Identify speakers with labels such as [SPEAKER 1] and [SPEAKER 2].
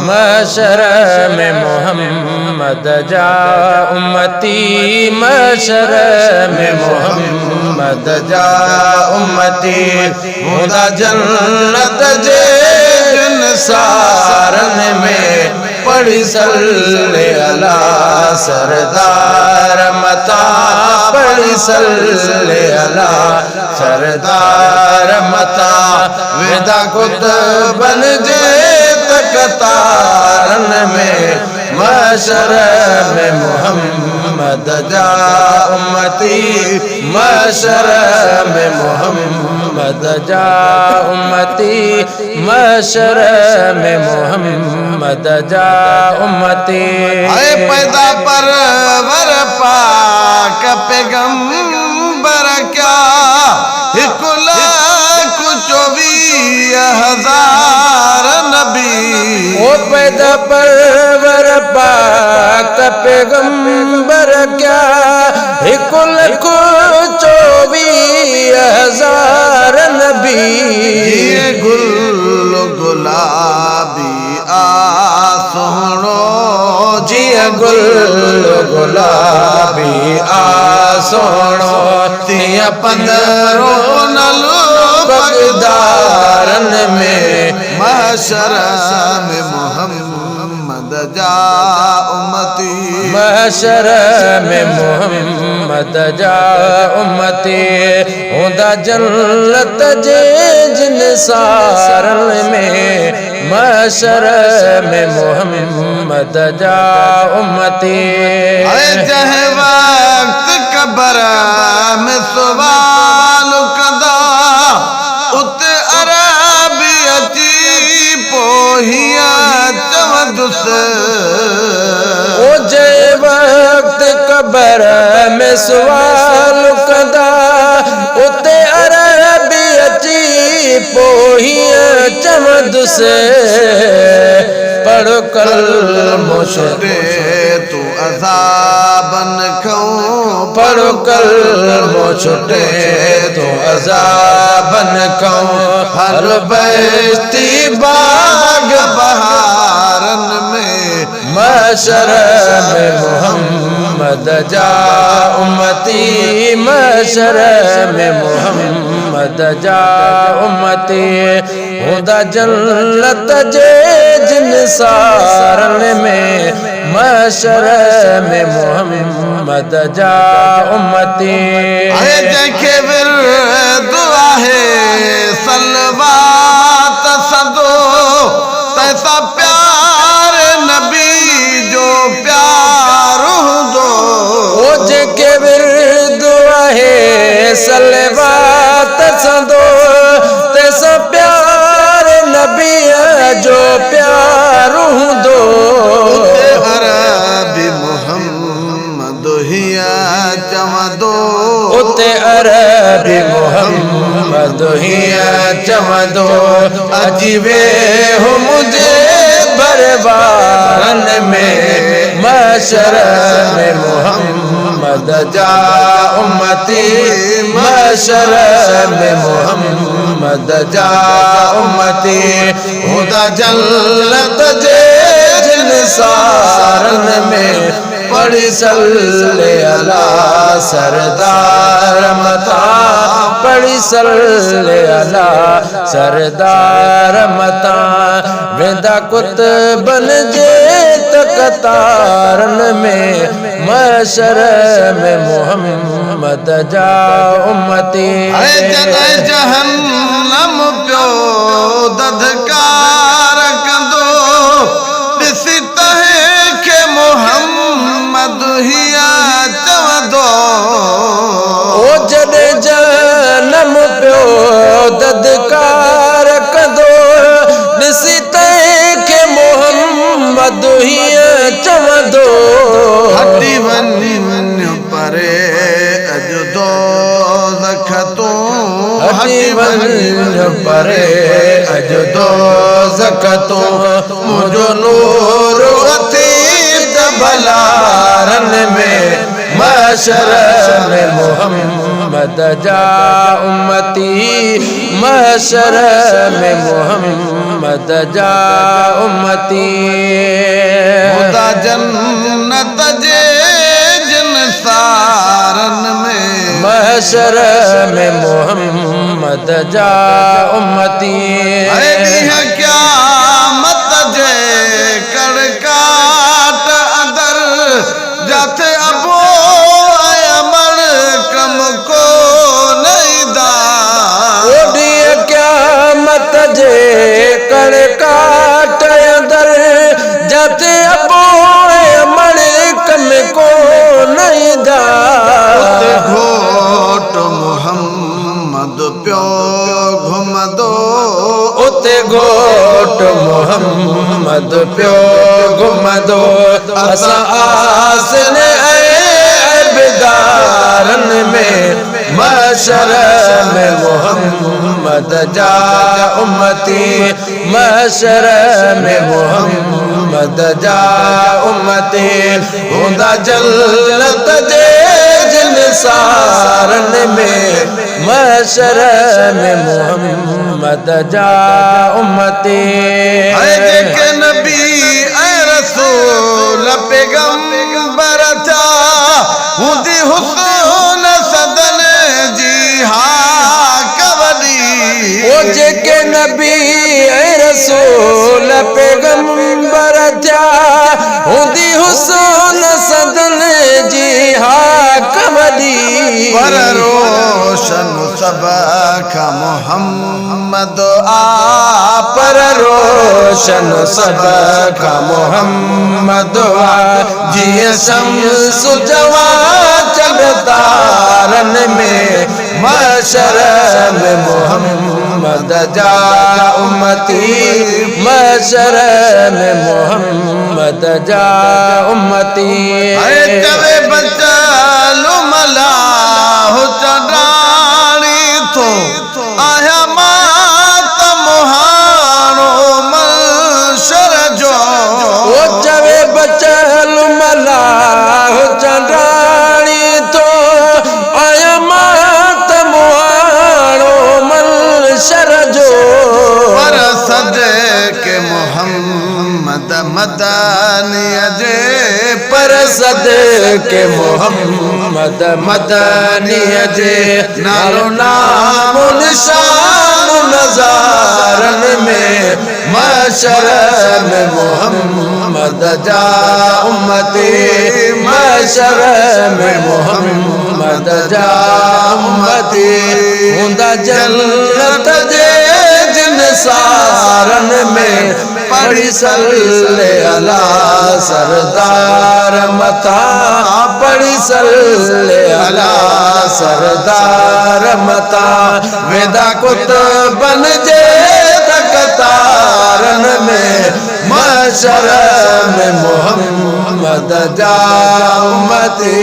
[SPEAKER 1] महशर में मोहम्मद जा उम्मती, महशर में मोहम्मद जा उम्मती, मुदा जन्नत जे जिन सारन में पढ़ी सल्ले अला सरदार मता, पढ़ी सल्ले अला सरदार मता, वेदा खुद बन जे कतारन में महशर में मोहम्मद जा उम्मती, महशर में मोहम्मद जा उम्मती, महशर में मोहम्मद जा उम्मती।
[SPEAKER 2] आए पैदा परवर पाक पैगंबर क्या एक लाख 24,000 नबी,
[SPEAKER 1] ओ पैदा परवर पाक पैगंबर क्या एक लाख 24,000 नबी।
[SPEAKER 2] ये गुल गुलाबी आ सोहणो,
[SPEAKER 1] जिया गुल गुलाबी आ सोहणो, तिया 15 नलो बगदारन में
[SPEAKER 2] महशर में मोहम्मद जा उम्मती,
[SPEAKER 1] महशर में मोहम्मद जा उम्मती, हुदा जन्नत जे जिन सारन में महशर में मोहम्मद जा उम्मती।
[SPEAKER 2] जह वक्त कब्र में सवाल कदा उत अरबी अची पोहिया चवदुस,
[SPEAKER 1] ओ जे वक्त कब्र में सवाल कदा उते अरबी अची पोहिया चवदुस, पढ़ कलमो
[SPEAKER 2] छुटे तू अज़ाबन खऊं,
[SPEAKER 1] पढ़ कलमो छुटे तो अज़ाबन खऊं, हर बहती बाग
[SPEAKER 2] बहारन में
[SPEAKER 1] महशर में मोहम्मद जा उम्मती, महशर में मोहम्मद जा उम्मती, हुदा जन्नत जे जिन सारन में महशर में मोहम्मद जा उम्मती।
[SPEAKER 2] जंहिंखे विर्दु आहे सलवात सदो, तैसा प्यार नबी जो प्यार हूंदो,
[SPEAKER 1] ओ जंहिंखे विर्दु आहे सलवात सदो, तैसा प्यार नबी जो प्यार हूंदो।
[SPEAKER 2] अरबी मोहम्मद हिया चवंदो,
[SPEAKER 1] उते अरबी मोहम्मद हिया चवंदो, अची वेहो मुझे बरबारन में महशर में मोहम्मद जा उम्मती, महशर में मोहम्मद जा उम्मती, हुदा जन्नत जे जिन सारन में पढ़ी सल्ले अला सरदार मता, पढ़ी सल्ले अला सरदार मता, वेदा कुत बन जे कतारन में महशर में मोहम्मद जा उम्मती।
[SPEAKER 2] जहन्नम पियो दधकार कंदो, ॾिसी तंहिंखे मोहम्मद हिया चवंदो,
[SPEAKER 1] ओ जॾहिं जनम पियो ददकार कंदो, ॾिसी तंहिंखे मोहम्मद हिया चवंदो,
[SPEAKER 2] हटी वञ परे अॼु दोज़ख तूं,
[SPEAKER 1] हटी वञ परे अॼु दोज़ख तूं, मुंहिंजो नूर अथी त भलारन में महशर में मोहम्मद जा उम्मती महशर में मोहम्मद जा उम्मती
[SPEAKER 2] खुदा जन्नत जे जिन सारन में
[SPEAKER 1] महशर में मोहम्मद जा उम्मती
[SPEAKER 2] है क्या मत जे कड़काट अदर जाते अबो अमर कम को नहीं दा
[SPEAKER 1] ओडिया क्या मत जे कड़काट अदर जाते अबो अमर कम को नहीं दा
[SPEAKER 2] घोट मोहम्मद प्यो घुम दो
[SPEAKER 1] उते घोट मोहम्मद प्यो घुम दो असा आसने बेदारन में महशर में मोहम्मद जा उम्मती महशर में मोहम्मद जा उम्मती हुदा जन्नत जे जिन सारन में महशर में मोहम्मद जा उम्मती
[SPEAKER 2] के नबी ऐ रसूल पैगंबर था हुदी हुस्न सदन जी हा कवली
[SPEAKER 1] ओ जेके नबी ऐ रसूल पैगंबर था हुदी हुस्न सदन जी हा कवली
[SPEAKER 2] पर रोशन सब का मोहम्मद आ
[SPEAKER 1] पर रोशन सब का मोहम्मद आ जिए शम्स जवा चमतारन में महशर में मोहम्मद जा उम्मती महशर में मोहम्मद जा उम्मती
[SPEAKER 2] तवे बचलु मला हो चढ़ानी तो आया मात मोहानो मंशर जो
[SPEAKER 1] ओ जवे बचल मला हो चढ़ानी तो आया मात मोहानो मंशर जो
[SPEAKER 2] पर सदे के मोहम्मद मदनी जे
[SPEAKER 1] पर सदके मोहम्मद मदनी जे नालो नाम निशान नजारन में महशर में मोहम्मद जा उम्मती महशर में मोहम्मद जा उम्मती हुदा जन्नत जे जिन सारन में पढ़ी सल्ले अला सरदार मता पढ़ी सल्ले अला सरदार मता वेदा कुत बन जे तकतारन में महशर में मोहम्मद जा उम्मती